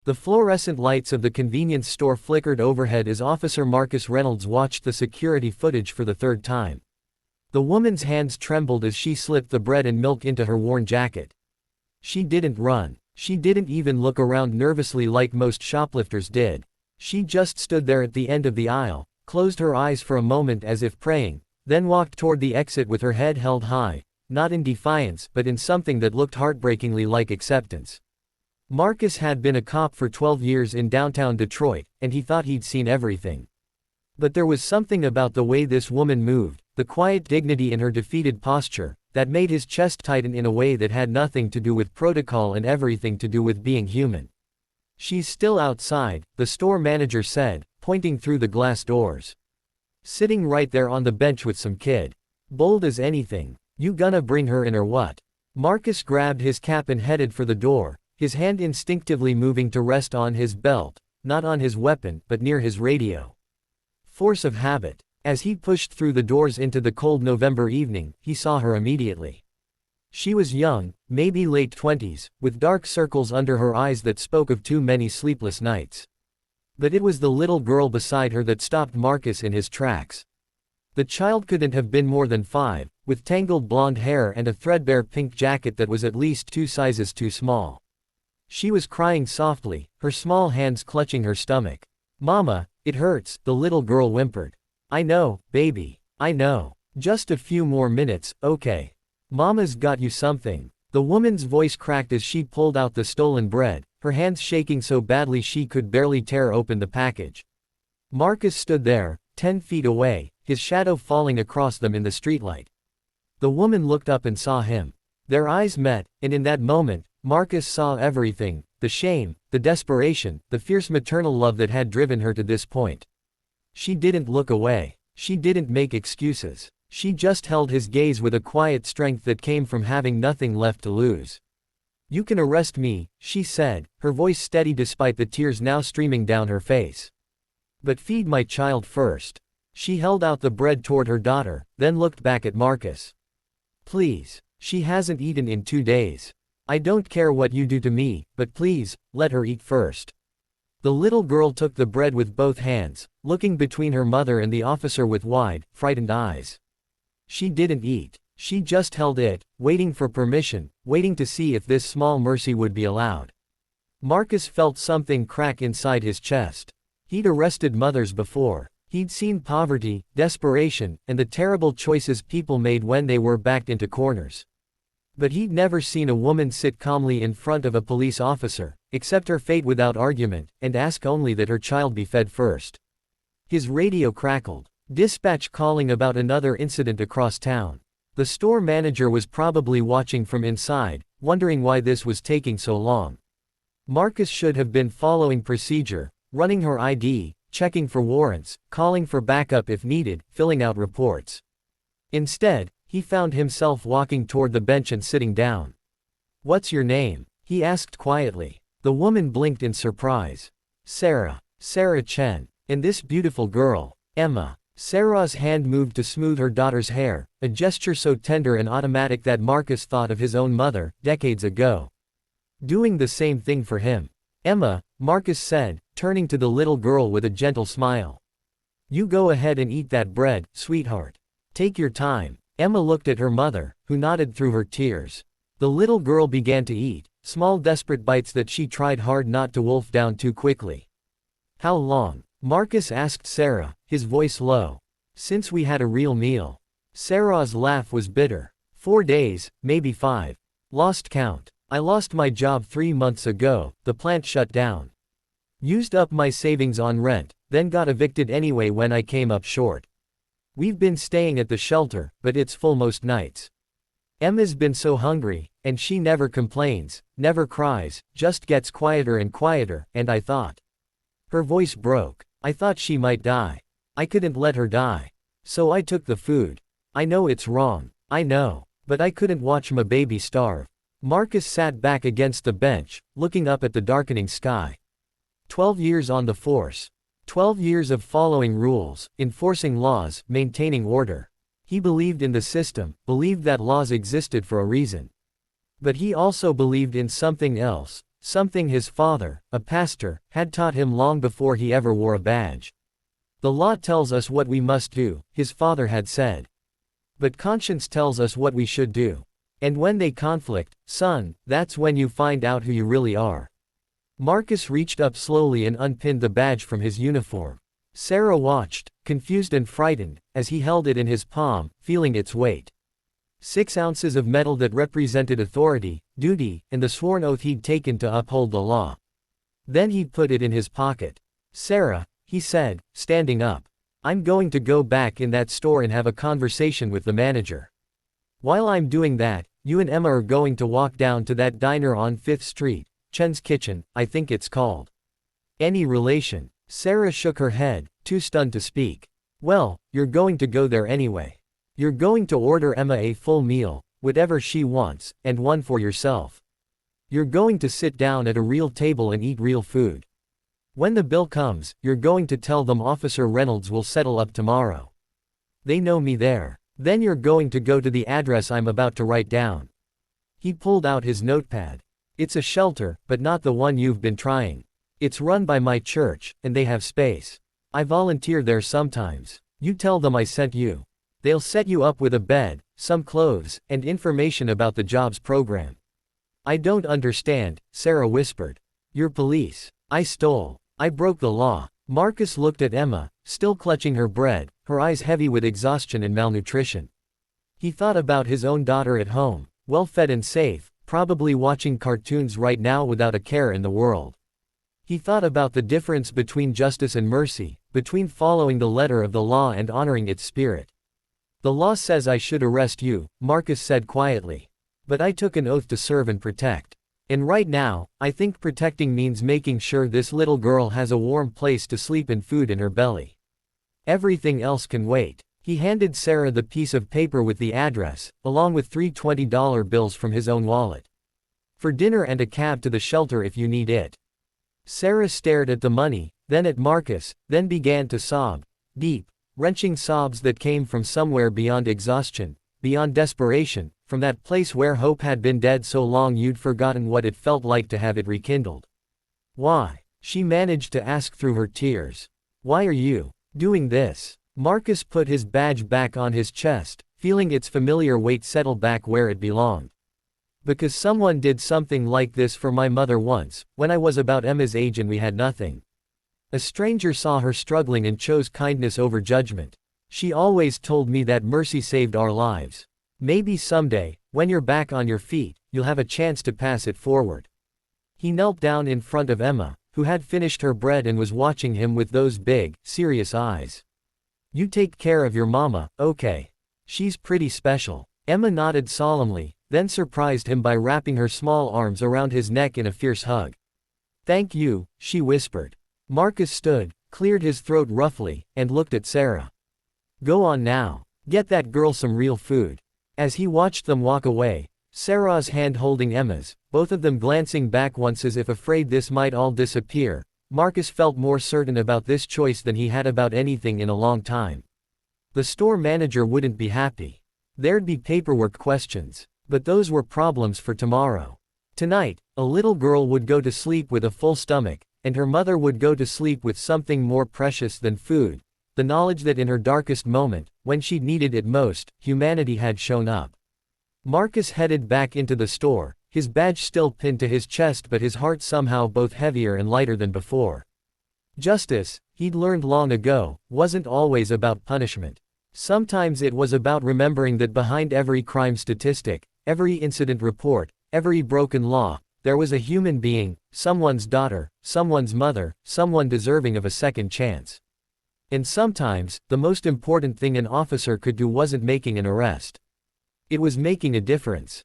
The fluorescent lights of the convenience store flickered overhead as Officer Marcus Reynolds watched the security footage for the third time. The woman's hands trembled as she slipped the bread and milk into her worn jacket. She didn't run. She didn't even look around nervously like most shoplifters did. She just stood there at the end of the aisle, closed her eyes for a moment as if praying, then walked toward the exit with her head held high, not in defiance but in something that looked heartbreakingly like acceptance. Marcus had been a cop for 12 years in downtown Detroit, and he thought he'd seen everything. But there was something about the way this woman moved, the quiet dignity in her defeated posture, that made his chest tighten in a way that had nothing to do with protocol and everything to do with being human. "She's still outside," the store manager said, pointing through the glass doors. "Sitting right there on the bench with some kid. Bold as anything. You gonna bring her in or what?" Marcus grabbed his cap and headed for the door, his hand instinctively moving to rest on his belt, not on his weapon but near his radio. Force of habit. As he pushed through the doors into the cold November evening, he saw her immediately. She was young, maybe late 20s, with dark circles under her eyes that spoke of too many sleepless nights. But it was the little girl beside her that stopped Marcus in his tracks. The child couldn't have been more than 5, with tangled blonde hair and a threadbare pink jacket that was at least 2 sizes too small. She was crying softly, her small hands clutching her stomach. "Mama, it hurts," the little girl whimpered. "I know, baby. I know. Just a few more minutes, okay? Mama's got you something." The woman's voice cracked as she pulled out the stolen bread, her hands shaking so badly she could barely tear open the package. Marcus stood there, 10 feet away, his shadow falling across them in the streetlight. The woman looked up and saw him. Their eyes met, and in that moment, Marcus saw everything: the shame, the desperation, the fierce maternal love that had driven her to this point. She didn't look away. She didn't make excuses. She just held his gaze with a quiet strength that came from having nothing left to lose. "You can arrest me," she said, her voice steady despite the tears now streaming down her face. "But feed my child first." She held out the bread toward her daughter, then looked back at Marcus. "Please. She hasn't eaten in 2 days. I don't care what you do to me, but please, let her eat first." The little girl took the bread with both hands, looking between her mother and the officer with wide, frightened eyes. She didn't eat. She just held it, waiting for permission, waiting to see if this small mercy would be allowed. Marcus felt something crack inside his chest. He'd arrested mothers before. He'd seen poverty, desperation, and the terrible choices people made when they were backed into corners. But he'd never seen a woman sit calmly in front of a police officer, accept her fate without argument, and ask only that her child be fed first. His radio crackled. Dispatch calling about another incident across town. The store manager was probably watching from inside, wondering why this was taking so long. Marcus should have been following procedure, running her ID, checking for warrants, calling for backup if needed, filling out reports. Instead, he found himself walking toward the bench and sitting down. "What's your name?" he asked quietly. The woman blinked in surprise. "Sarah. Sarah Chen. And this beautiful girl, Emma." Sarah's hand moved to smooth her daughter's hair, a gesture so tender and automatic that Marcus thought of his own mother, decades ago. Doing the same thing for him. "Emma," Marcus said, turning to the little girl with a gentle smile. "You go ahead and eat that bread, sweetheart. Take your time." Emma looked at her mother, who nodded through her tears. The little girl began to eat, small desperate bites that she tried hard not to wolf down too quickly. "How long?" Marcus asked Sarah, his voice low. "Since we had a real meal." Sarah's laugh was bitter. 4 days, maybe 5. Lost count. I lost my job 3 months ago, the plant shut down. Used up my savings on rent, then got evicted anyway when I came up short. We've been staying at the shelter, but it's full most nights. Emma's been so hungry, and she never complains, never cries, just gets quieter and quieter, and I thought. Her voice broke. I thought she might die. I couldn't let her die. So I took the food. I know it's wrong. I know. But I couldn't watch my baby starve. Marcus sat back against the bench, looking up at the darkening sky. 12 years on the force. 12 years of following rules, enforcing laws, maintaining order. He believed in the system, believed that laws existed for a reason. But he also believed in something else, something his father, a pastor, had taught him long before he ever wore a badge. The law tells us what we must do, his father had said. But conscience tells us what we should do. And when they conflict, son, that's when you find out who you really are. Marcus reached up slowly and unpinned the badge from his uniform. Sarah watched, confused and frightened, as he held it in his palm, feeling its weight. 6 ounces of metal that represented authority, duty, and the sworn oath he'd taken to uphold the law. Then he put it in his pocket. Sarah, he said, standing up. I'm going to go back in that store and have a conversation with the manager. While I'm doing that, you and Emma are going to walk down to that diner on 5th Street, Chen's Kitchen, I think it's called. Any relation? Sarah shook her head, too stunned to speak. Well, you're going to go there anyway. You're going to order Emma a full meal, whatever she wants, and one for yourself. You're going to sit down at a real table and eat real food. When the bill comes, you're going to tell them Officer Reynolds will settle up tomorrow. They know me there. Then you're going to go to the address I'm about to write down. He pulled out his notepad. It's a shelter, but not the one you've been trying. It's run by my church, and they have space. I volunteer there sometimes. You tell them I sent you. They'll set you up with a bed, some clothes, and information about the jobs program. I don't understand, Sarah whispered. You're police. I stole. I broke the law. Marcus looked at Emma, still clutching her bread, her eyes heavy with exhaustion and malnutrition. He thought about his own daughter at home, well-fed and safe, probably watching cartoons right now without a care in the world. He thought about the difference between justice and mercy, between following the letter of the law and honoring its spirit. The law says I should arrest you, Marcus said quietly. But I took an oath to serve and protect. And right now, I think protecting means making sure this little girl has a warm place to sleep and food in her belly. Everything else can wait. He handed Sarah the piece of paper with the address, along with 3 $20 bills from his own wallet. For dinner and a cab to the shelter if you need it. Sarah stared at the money, then at Marcus, then began to sob. Deep, wrenching sobs that came from somewhere beyond exhaustion, beyond desperation, from that place where hope had been dead so long you'd forgotten what it felt like to have it rekindled. Why? She managed to ask through her tears. Why are you doing this? Marcus put his badge back on his chest, feeling its familiar weight settle back where it belonged. Because someone did something like this for my mother once, when I was about Emma's age and we had nothing. A stranger saw her struggling and chose kindness over judgment. She always told me that mercy saved our lives. Maybe someday, when you're back on your feet, you'll have a chance to pass it forward. He knelt down in front of Emma, who had finished her bread and was watching him with those big, serious eyes. You take care of your mama, okay? She's pretty special. Emma nodded solemnly, then surprised him by wrapping her small arms around his neck in a fierce hug. Thank you, she whispered. Marcus stood, cleared his throat roughly, and looked at Sarah. Go on now. Get that girl some real food. As he watched them walk away, Sarah's hand holding Emma's, both of them glancing back once as if afraid this might all disappear, Marcus felt more certain about this choice than he had about anything in a long time. The store manager wouldn't be happy. There'd be paperwork questions. But those were problems for tomorrow. Tonight, a little girl would go to sleep with a full stomach, and her mother would go to sleep with something more precious than food, the knowledge that in her darkest moment, when she'd needed it most, humanity had shown up. Marcus headed back into the store, his badge still pinned to his chest but his heart somehow both heavier and lighter than before. Justice, he'd learned long ago, wasn't always about punishment. Sometimes it was about remembering that behind every crime statistic, every incident report, every broken law, there was a human being, someone's daughter, someone's mother, someone deserving of a second chance. And sometimes, the most important thing an officer could do wasn't making an arrest. It was making a difference.